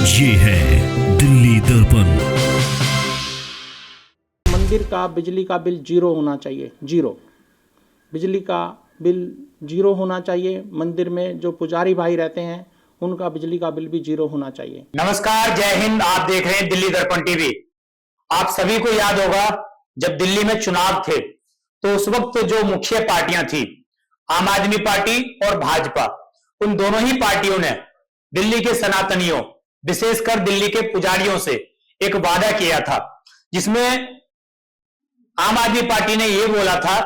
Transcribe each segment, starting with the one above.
ये है दिल्ली दर्पण। मंदिर का बिजली का बिल जीरो होना चाहिए, जीरो। बिजली का बिल जीरो होना चाहिए। मंदिर में जो पुजारी भाई रहते हैं उनका बिजली का बिल भी जीरो होना चाहिए। नमस्कार, जय हिंद। आप देख रहे हैं दिल्ली दर्पण टीवी। आप सभी को याद होगा जब दिल्ली में चुनाव थे तो उस वक्त जो मुख्य पार्टियां थी, आम आदमी पार्टी और भाजपा, उन दोनों ही पार्टियों ने दिल्ली के सनातनियों, विशेषकर दिल्ली के पुजारियों से एक वादा किया था, जिसमें आम आदमी पार्टी ने यह बोला था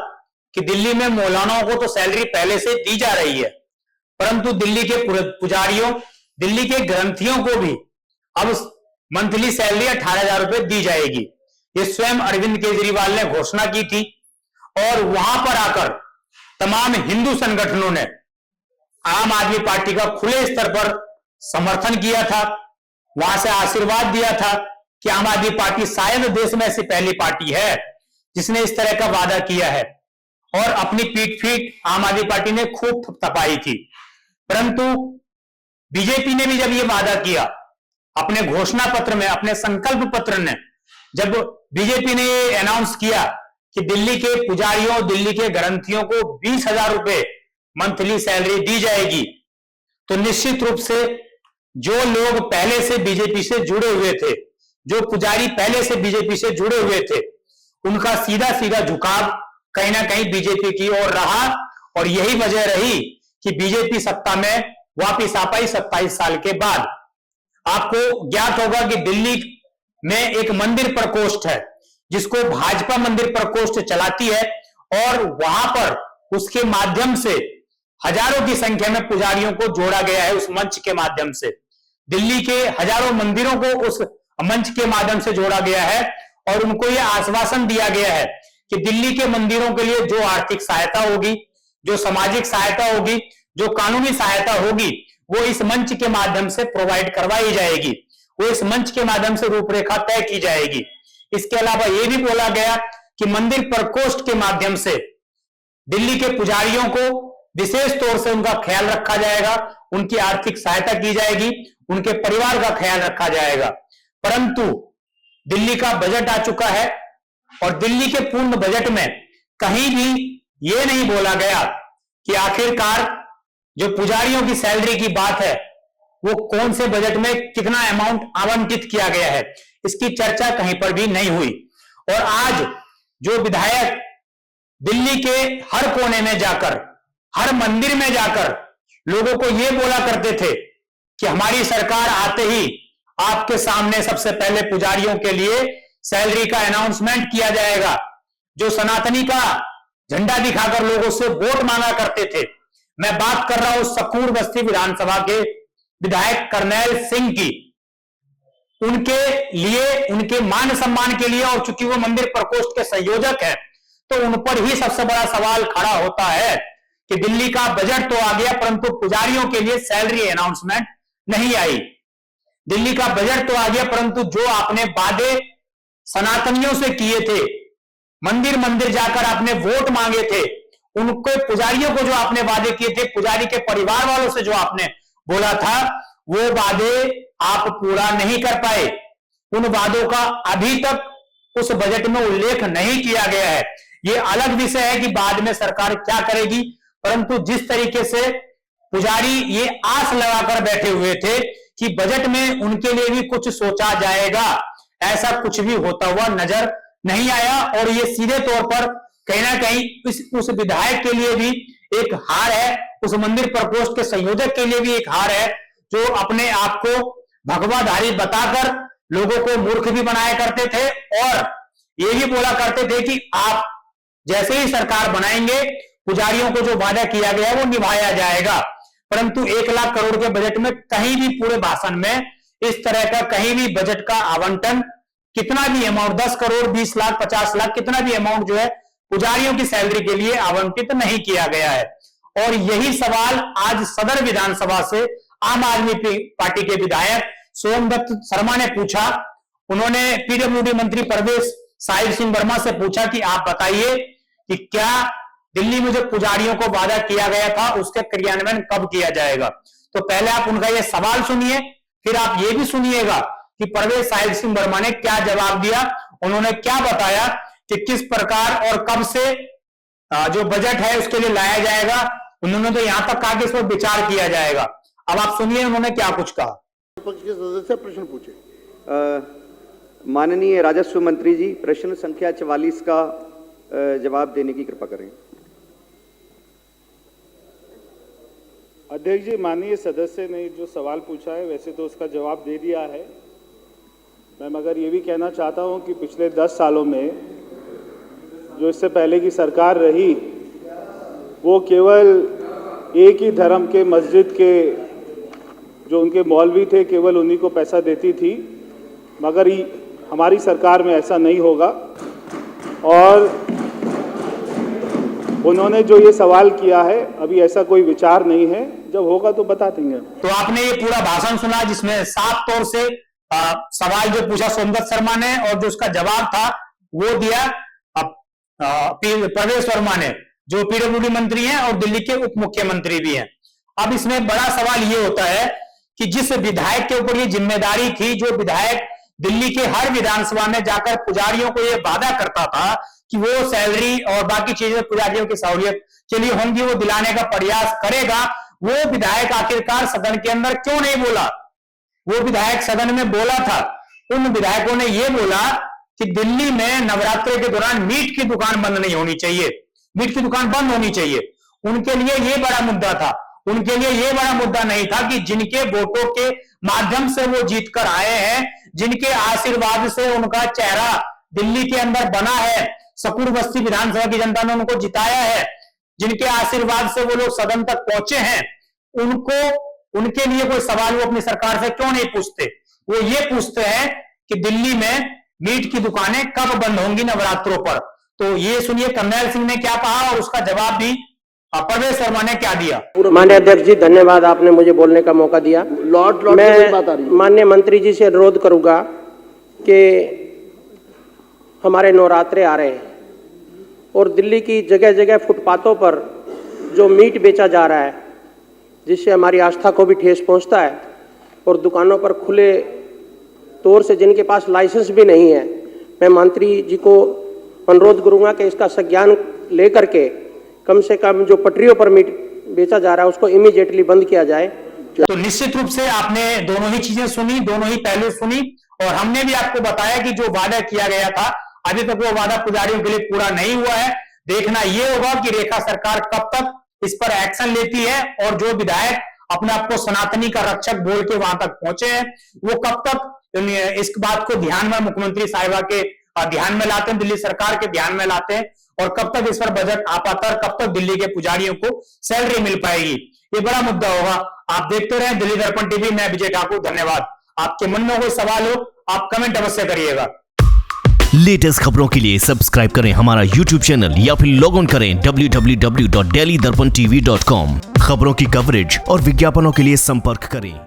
कि दिल्ली में मौलानाओं को तो सैलरी पहले से दी जा रही है, परंतु दिल्ली के पुजारियों, दिल्ली के ग्रंथियों को भी अब मंथली सैलरी 18,000 रुपए दी जाएगी। ये स्वयं अरविंद केजरीवाल ने घोषणा की थी और वहां पर आकर तमाम हिंदू संगठनों ने आम आदमी पार्टी का खुले स्तर पर समर्थन किया था, वहां से आशीर्वाद दिया था कि आम आदमी पार्टी शायद देश में ऐसी पहली पार्टी है जिसने इस तरह का वादा किया है, और अपनी पीठ आम आदमी पार्टी ने खूब थपथपाई थी। परंतु बीजेपी ने भी जब ये वादा किया अपने घोषणा पत्र में, अपने संकल्प पत्र ने, जब बीजेपी ने ये अनाउंस किया कि दिल्ली के पुजारियों, दिल्ली के ग्रंथियों को 20,000 रुपए मंथली सैलरी दी जाएगी, तो निश्चित रूप से जो लोग पहले से बीजेपी से जुड़े हुए थे, जो पुजारी पहले से बीजेपी से जुड़े हुए थे, उनका सीधा सीधा झुकाव कहीं ना कहीं बीजेपी की ओर रहा। और यही वजह रही कि बीजेपी सत्ता में वापिस आ पाई 27 साल के बाद। आपको ज्ञात होगा कि दिल्ली में एक मंदिर प्रकोष्ठ है जिसको भाजपा मंदिर प्रकोष्ठ चलाती है, और वहां पर उसके माध्यम से हजारों की संख्या में पुजारियों को जोड़ा गया है। उस मंच के माध्यम से दिल्ली के हजारों मंदिरों को उस मंच के माध्यम से जोड़ा गया है, और उनको यह आश्वासन दिया गया है कि दिल्ली के मंदिरों के लिए जो आर्थिक सहायता होगी, जो सामाजिक सहायता होगी, जो कानूनी सहायता होगी, वो इस मंच के माध्यम से प्रोवाइड करवाई जाएगी, वो इस मंच के माध्यम से रूपरेखा तय की जाएगी। इसके अलावा यह भी बोला गया कि मंदिर प्रकोष्ठ के माध्यम से दिल्ली के पुजारियों को विशेष तौर से उनका ख्याल रखा जाएगा, उनकी आर्थिक सहायता की जाएगी, उनके परिवार का ख्याल रखा जाएगा। परंतु दिल्ली का बजट आ चुका है और दिल्ली के पूर्ण बजट में कहीं भी यह नहीं बोला गया कि आखिरकार जो पुजारियों की सैलरी की बात है वो कौन से बजट में कितना अमाउंट आवंटित किया गया है, इसकी चर्चा कहीं पर भी नहीं हुई। और आज जो विधायक दिल्ली के हर कोने में जाकर, हर मंदिर में जाकर लोगों को यह बोला करते थे कि हमारी सरकार आते ही आपके सामने सबसे पहले पुजारियों के लिए सैलरी का अनाउंसमेंट किया जाएगा, जो सनातनी का झंडा दिखाकर लोगों से वोट मांगा करते थे। मैं बात कर रहा हूं सकूर बस्ती विधानसभा के विधायक करनैल सिंह की। उनके लिए, उनके मान सम्मान के लिए, और चूंकि वो मंदिर प्रकोष्ठ के संयोजक हैं, तो उन पर ही सबसे बड़ा सवाल खड़ा होता है कि दिल्ली का बजट तो आ गया परंतु पुजारियों के लिए सैलरी अनाउंसमेंट नहीं आई। दिल्ली का बजट तो आ गया परंतु जो आपने वादे सनातनियों से किए थे, मंदिर मंदिर जाकर आपने वोट मांगे थे, उनको पुजारियों को जो आपने वादे किए थे, पुजारी के परिवार वालों से जो आपने बोला था, वो वादे आप पूरा नहीं कर पाए। उन वादों का अभी तक उस बजट में उल्लेख नहीं किया गया है। ये अलग विषय है कि बाद में सरकार क्या करेगी, परंतु जिस तरीके से पुजारी ये आस लगाकर बैठे हुए थे कि बजट में उनके लिए भी कुछ सोचा जाएगा, ऐसा कुछ भी होता हुआ नजर नहीं आया। और ये सीधे तौर पर कहीं ना कहीं उस विधायक के लिए भी एक हार है, उस मंदिर प्रकोष्ठ के संयोजक के लिए भी एक हार है, जो अपने आप को भगवाधारी बताकर लोगों को मूर्ख भी बनाया करते थे, और ये भी बोला करते थे कि आप जैसे ही सरकार बनाएंगे पुजारियों को जो वादा किया गया है वो निभाया जाएगा। परंतु 1 लाख करोड़ के बजट में कहीं भी, पूरे भाषण में इस तरह का कहीं भी बजट का आवंटन, कितना भी अमाउंट, 10 करोड़, 20 लाख, 50 लाख, कितना भी अमाउंट जो है पुजारियों की सैलरी के लिए आवंटित नहीं किया गया है। और यही सवाल आज सदर विधानसभा से आम आदमी पार्टी के विधायक सोमदत्त शर्मा ने पूछा। उन्होंने पीडब्ल्यूडी मंत्री परवेश साहिब सिंह वर्मा से पूछा कि आप बताइए कि क्या दिल्ली में जो पुजारियों को वादा किया गया था उसके क्रियान्वयन कब किया जाएगा। तो पहले आप उनका यह सवाल सुनिए, फिर आप ये भी सुनिएगा कि परवेज साहिब सिंह वर्मा ने क्या जवाब दिया, उन्होंने क्या बताया कि किस प्रकार और कब से जो बजट है उसके लिए लाया जाएगा। उन्होंने तो यहां तक कहा कि इस पर विचार किया जाएगा। अब आप सुनिए उन्होंने क्या कुछ कहा। विपक्ष के सदस्य प्रश्न पूछे। माननीय राजस्व मंत्री जी, प्रश्न संख्या 44 का जवाब देने की कृपा करें। अध्यक्ष जी, माननीय सदस्य ने जो सवाल पूछा है वैसे तो उसका जवाब दे दिया है। मैं मगर ये भी कहना चाहता हूँ कि पिछले 10 सालों में जो इससे पहले की सरकार रही वो केवल एक ही धर्म के मस्जिद के जो उनके मौलवी थे केवल उन्हीं को पैसा देती थी, मगर हमारी सरकार में ऐसा नहीं होगा। और उन्होंने जो ये सवाल किया है अभी ऐसा कोई विचार नहीं है, जब होगा तो बता देंगे। तो आपने ये पूरा भाषण सुना जिसमें साफ तौर से सवाल जो पूछा सोमदत्त शर्मा ने और जो उसका जवाब था वो दिया परवेज वर्मा ने, जो पीडब्ल्यूडी मंत्री हैं और दिल्ली के उप मुख्यमंत्री भी हैं। अब इसमें बड़ा सवाल ये होता है कि जिस विधायक के ऊपर ये जिम्मेदारी थी, जो विधायक दिल्ली के हर विधानसभा में जाकर पुजारियों को ये वादा करता था कि वो सैलरी और बाकी चीजें पुजारियों की सहूलियत के लिए होंगी, वो दिलाने का प्रयास करेगा, वो विधायक आखिरकार सदन के अंदर क्यों नहीं बोला? वो विधायक सदन में बोला था। उन विधायकों ने ये बोला कि दिल्ली में नवरात्रि के दौरान मीट की दुकान बंद नहीं होनी चाहिए, मीट की दुकान बंद होनी चाहिए। उनके लिए ये बड़ा मुद्दा था। उनके लिए ये बड़ा मुद्दा नहीं था कि जिनके वोटों के माध्यम से वो जीत कर आए हैं, जिनके आशीर्वाद से उनका चेहरा दिल्ली के अंदर बना है, सकूर बस्ती विधानसभा की जनता ने उनको जिताया है, जिनके आशीर्वाद से वो लोग सदन तक पहुंचे हैं, उनके लिए कोई सवाल वो अपनी सरकार से क्यों नहीं पूछते? वो ये पूछते हैं कि दिल्ली में मीट की दुकानें कब बंद होंगी नवरात्रों पर। तो ये सुनिए कर्नैल सिंह ने क्या कहा और उसका जवाब भी परवेज वर्मा ने क्या दिया। माननीय अध्यक्ष जी, धन्यवाद, आपने मुझे बोलने का मौका दिया। मैं माननीय मंत्री जी से अनुरोध करूंगा कि हमारे नवरात्रे आ रहे हैं और दिल्ली की जगह जगह फुटपाथों पर जो मीट बेचा जा रहा है, जिससे हमारी आस्था को भी ठेस पहुंचता है, और दुकानों पर खुले तौर से जिनके पास लाइसेंस भी नहीं है, मैं मंत्री जी को अनुरोध करूंगा कि इसका संज्ञान लेकर के कम से कम जो पटरियों पर मीट बेचा जा रहा है उसको इमीडिएटली बंद किया जाए। तो निश्चित रूप से आपने दोनों ही चीजें सुनी, दोनों ही पहलू सुनी, और हमने भी आपको बताया कि जो वादा किया गया था अभी तक वो वादा पुजारियों के लिए पूरा नहीं हुआ है। देखना ये होगा कि रेखा सरकार कब तक इस पर एक्शन लेती है और जो विधायक अपने आप को सनातनी का रक्षक बोल के वहां तक पहुंचे हैं वो कब तक इस बात को ध्यान में मुख्यमंत्री साहिबा के ध्यान में लाते हैं, दिल्ली सरकार के ध्यान में लाते हैं, और कब तक इस पर बजट आ पाता है, कब तक दिल्ली के पुजारियों को सैलरी मिल पाएगी, ये बड़ा मुद्दा होगा। आप देखते रहें दिल्ली दर्पण टीवी। मैं विजय ठाकुर, धन्यवाद। आपके मन में कोई सवाल हो आप कमेंट अवश्य करिएगा। लेटेस्ट खबरों के लिए सब्सक्राइब करें हमारा YouTube चैनल या फिर लॉग ऑन करें www.delhidarpantv.com। खबरों की कवरेज और विज्ञापनों के लिए संपर्क करें।